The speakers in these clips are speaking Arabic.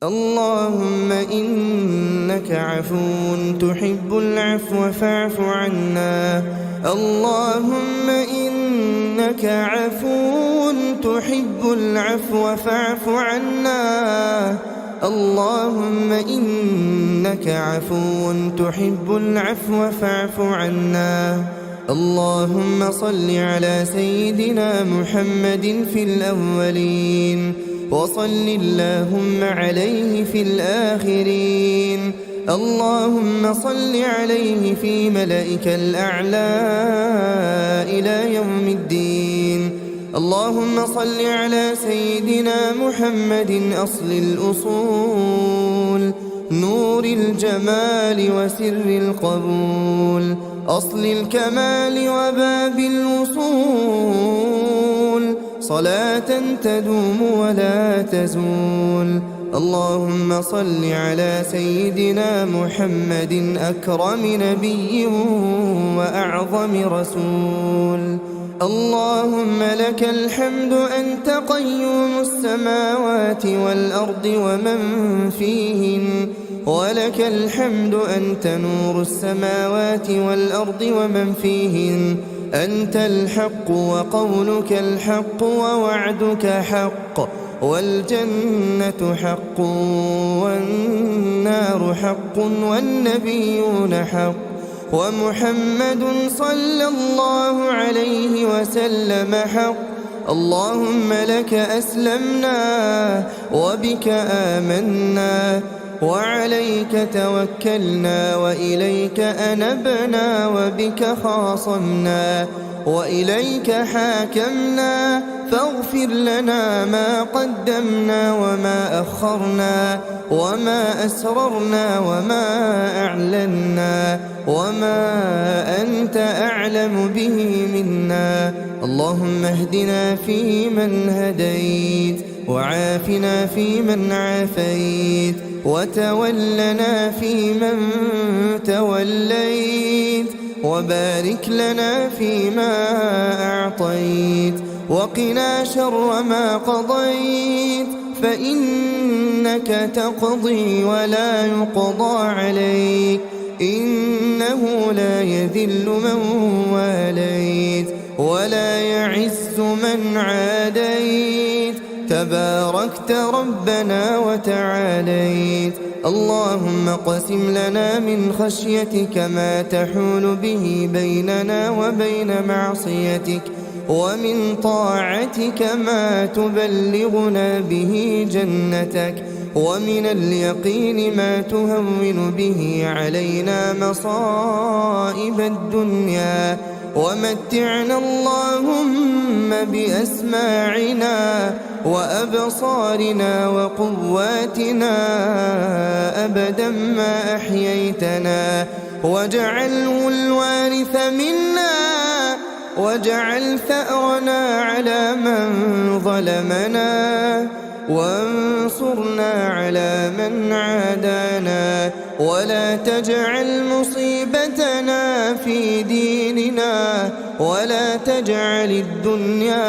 اللهم إنك عفو تحب العفو فاعف عنا. اللهم إنك عفو تحب العفو فاعف عنا. اللهم إنك عفو تحب العفو فاعف عنا. اللهم صل على سيدنا محمد في الأولين، وصل اللهم عليه في الآخرين. اللهم صل عليه في ملائك الأعلى إلى يوم الدين. اللهم صل على سيدنا محمد أصل الأصول، نور الجمال وسر القبول، أصل الكمال وباب الوصول، صلاة تدوم ولا تزول. اللهم صل على سيدنا محمد أكرم نبي وأعظم رسول. اللهم لك الحمد أنت قيوم السماوات والأرض ومن فيهن، ولك الحمد أنت نور السماوات والأرض ومن فيهن. أنت الحق وقولك الحق ووعدك حق، والجنة حق والنار حق والنبيون حق، ومحمد صلى الله عليه وسلم حق. اللهم لك أسلمنا وبك آمنا وعليك توكلنا وإليك أنبنا وبك خاصمنا وإليك حاكمنا، فاغفر لنا ما قدمنا وما أخرنا وما أسررنا وما أعلنا وما أنت أعلم به منا. اللهم اهدنا فيمن هديت، وعافنا فيمن عافيت، وتولنا فيمن توليت، وبارك لنا فيما أعطيت، وقنا شر ما قضيت، فإنك تقضي ولا يقضى عليك، إنه لا يذل من واليت ولا يعز من عاديت، تباركت ربنا وتعاليت. اللهم اقسم لنا من خشيتك ما تحول به بيننا وبين معصيتك، ومن طاعتك ما تبلغنا به جنتك، ومن اليقين ما تهون به علينا مصائب الدنيا. ومتعنا اللهم بأسماعنا وأبصارنا وقواتنا أبدا ما أحييتنا، واجعله الوارث منا، واجعل ثأرنا على من ظلمنا، وانصرنا على من عادانا، ولا تجعل مصيبتنا في ديننا، ولا تجعل الدنيا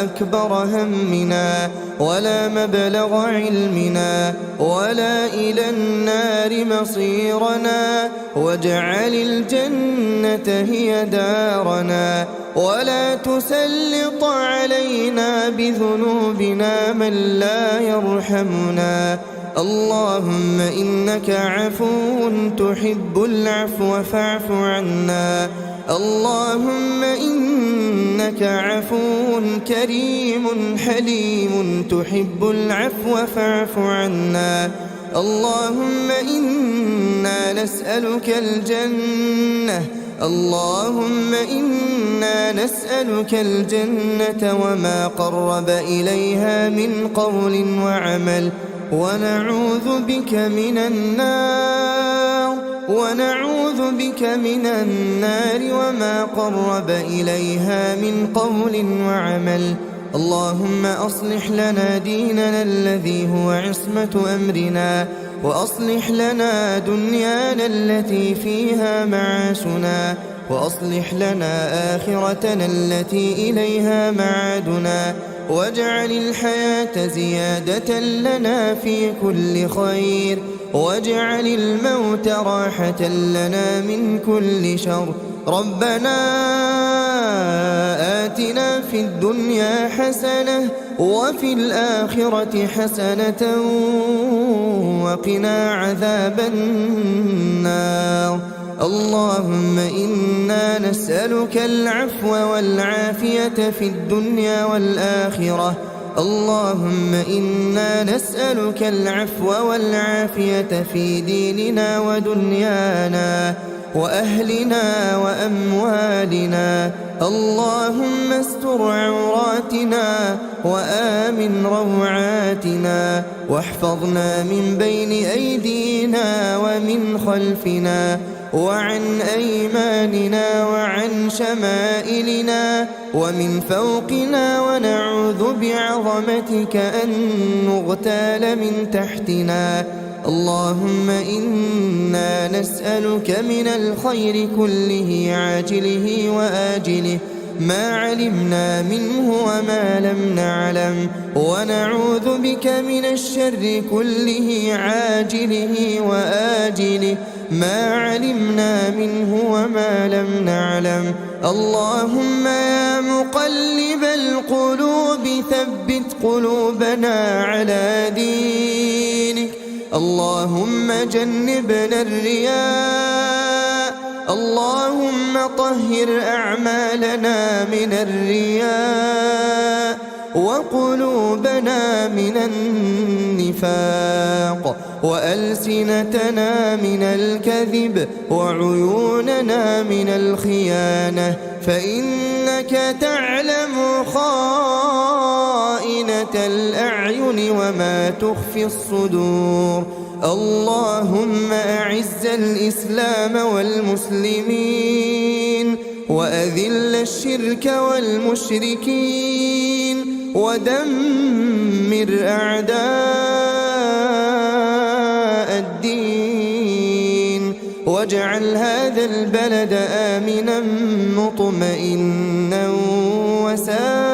أكبر همنا ولا مبلغ علمنا ولا إلى النار مصيرنا، واجعل الجنة هي دارنا، ولا تسلط علينا بذنوبنا من لا يرحمنا. اللهم إنك عفو تحب العفو فاعف عنا. اللهم إنك عفو كريم حليم تحب العفو فاعف عنا. اللهم إنا نسألك الجنة، اللهم إنا نسألك الجنة وما قرب إليها من قول وعمل، ونعوذ بك من النار، ونعوذ بك من النار وما قرب إليها من قول وعمل. اللهم أصلح لنا ديننا الذي هو عصمة أمرنا، وأصلح لنا دنيانا التي فيها معاشنا، وأصلح لنا آخرتنا التي إليها معادنا، واجعل الحياة زيادة لنا في كل خير، واجعل الموت راحة لنا من كل شر. ربنا آتنا في الدنيا حسنة وفي الآخرة حسنة وقنا عذاب النار. اللهم إنا نسألك العفو والعافية في الدنيا والآخرة. اللهم إنا نسألك العفو والعافية في ديننا ودنيانا وأهلنا وأموالنا. اللهم استر عوراتنا وآمن روعاتنا، واحفظنا من بين أيدينا ومن خلفنا وعن أيماننا وعن شمائلنا ومن فوقنا، ونعوذ بعظمتك أن نغتال من تحتنا. اللهم إنا نسألك من الخير كله عاجله وآجله ما علمنا منه وما لم نعلم، ونعوذ بك من الشر كله عاجله وآجله ما علمنا منه وما لم نعلم. اللهم يا مقلب القلوب ثبت قلوبنا على دينك. اللهم جنبنا الرياء. اللهم طهر أعمالنا من الرياء، وقلوبنا من النفاق، وألسنتنا من الكذب، وعيوننا من الخيانة، فإنك تعلم خائنة الأعين وما تخفي الصدور. اللهم أعز الإسلام والمسلمين، وأذل الشرك والمشركين، ودمر أعداء الدين، واجعل هذا البلد آمنا مطمئنا وسائر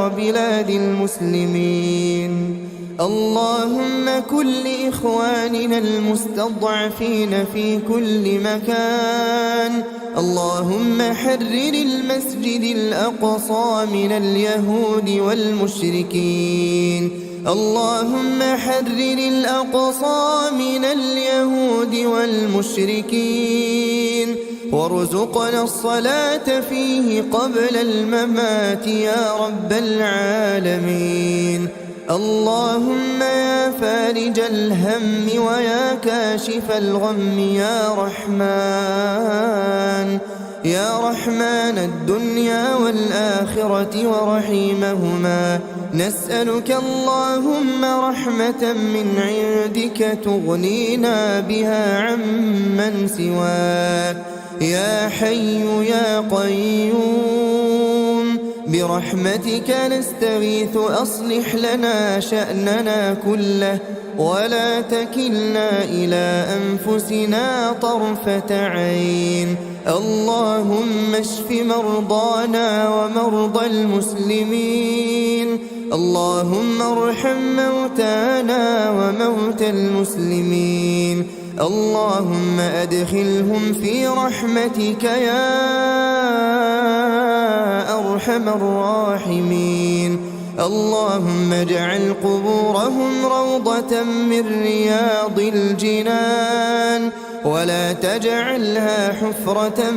بلاد المسلمين. اللهم كن لإخواننا المستضعفين في كل مكان. اللهم حرر المسجد الأقصى من اليهود والمشركين. اللهم حرر الأقصى من اليهود والمشركين، وارزقنا الصلاة فيه قبل الممات يا رب العالمين. اللهم يا فارج الهم ويا كاشف الغم يا رحمن، يا رحمن الدنيا والآخرة ورحيمهما، نسألك اللهم رحمة من عندك تغنينا بها عمن سواك. يا حي يا قيوم برحمتك نستغيث، أصلح لنا شأننا كله، ولا تكلنا إلى أنفسنا طرفة عين. اللهم اشف مرضانا ومرضى المسلمين. اللهم ارحم موتانا وموتى المسلمين. اللهم أدخلهم في رحمتك يا أرحم الراحمين. اللهم اجعل قبورهم روضة من رياض الجنان، ولا تجعلها حفرة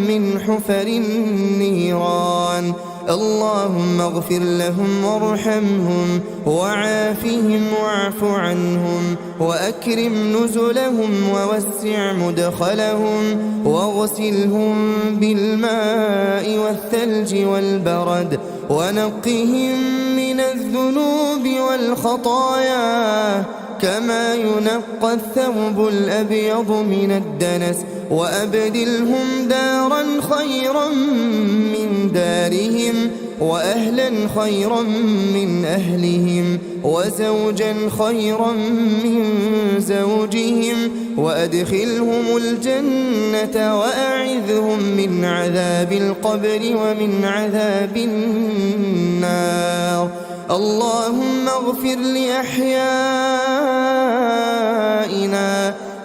من حفر النيران. اللهم اغفر لهم وارحمهم وعافهم واعف عنهم، وأكرم نزلهم ووسع مدخلهم، واغسلهم بالماء والثلج والبرد، ونقهم من الذنوب والخطايا كما ينقى الثوب الأبيض من الدنس، وأبدلهم دارا خيرا من دارهم، وأهلا خيرا من أهلهم وزوجا خيرا من زوجهم وأدخلهم الجنة وأعذهم من عذاب القبر ومن عذاب النار. اللهم اغفر لأحيائنا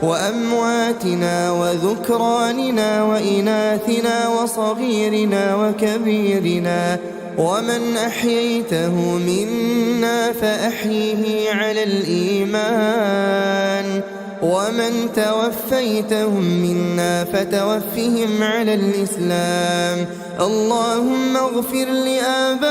وأمواتنا وذكراننا وإناثنا وصغيرنا وكبيرنا، ومن أحييته منا فأحيه على الإيمان، ومن توفيتهم منا فتوفهم على الإسلام. اللهم اغفر لآبائنا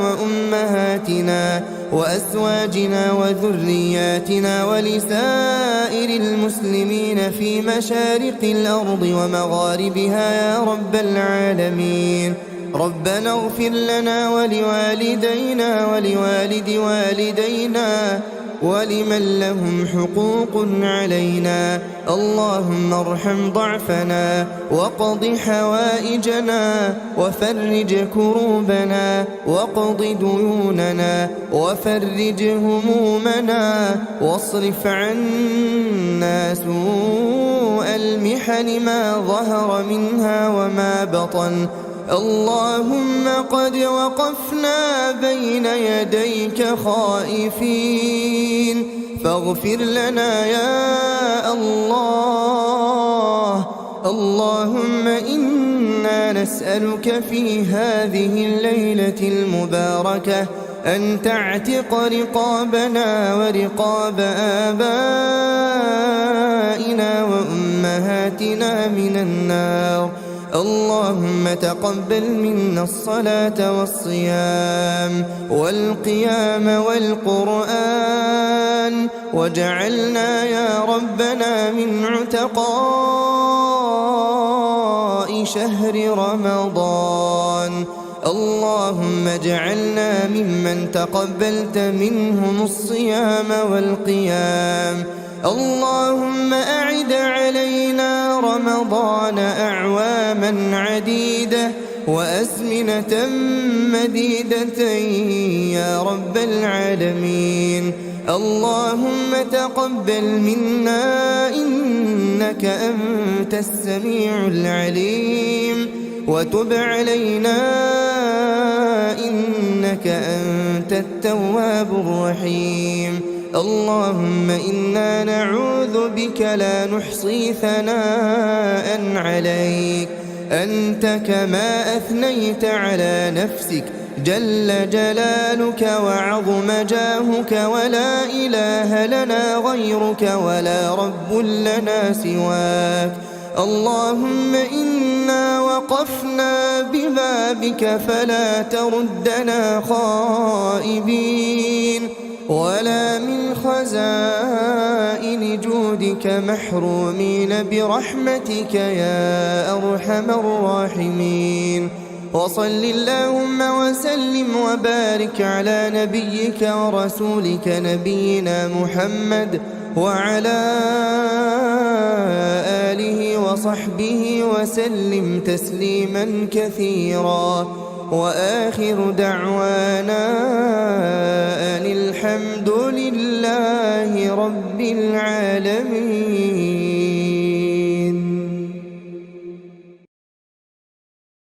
وأمهاتنا وأزواجنا وذرياتنا ولسائر المسلمين في مشارق الأرض ومغاربها يا رب العالمين. ربنا اغفر لنا ولوالدينا ولوالد والدينا ولمن لهم حقوق علينا. اللهم ارحم ضعفنا وقض حوائجنا وفرج كروبنا وقض ديوننا وفرج همومنا واصرف عنا سوء المحن ما ظهر منها وما بطن. اللهم قد وقفنا بين يديك خائفين فاغفر لنا يا الله. اللهم إنا نسألك في هذه الليلة المباركة أن تعتق رقابنا ورقاب آبائنا وأمهاتنا من النار. اللهم تقبل منا الصلاة والصيام والقيام والقرآن، واجعلنا يا ربنا من عتقاء شهر رمضان. اللهم اجعلنا ممن تقبلت منهم الصيام والقيام. اللهم أعد علينا رمضان أعواما عديدة وأزمنة مديدة يا رب العالمين. اللهم تقبل منا إنك أنت السميع العليم، وتب علينا إنك أنت التواب الرحيم. اللهم إنا نعوذ بك لا نحصي ثناء عليك، أنت كما أثنيت على نفسك جل جلالك وعظم جاهك، ولا إله لنا غيرك ولا رب لنا سواك. اللهم إنا وقفنا ببابك فلا تردنا خائبين، ولا من خزائن جودك محرومين برحمتك يا أرحم الراحمين. وصل اللهم وسلم وبارك على نبيك ورسولك نبينا محمد وعلى آله وصحبه وسلم تسليما كثيرا. وآخر دعوانا أن الحمد لله رب العالمين.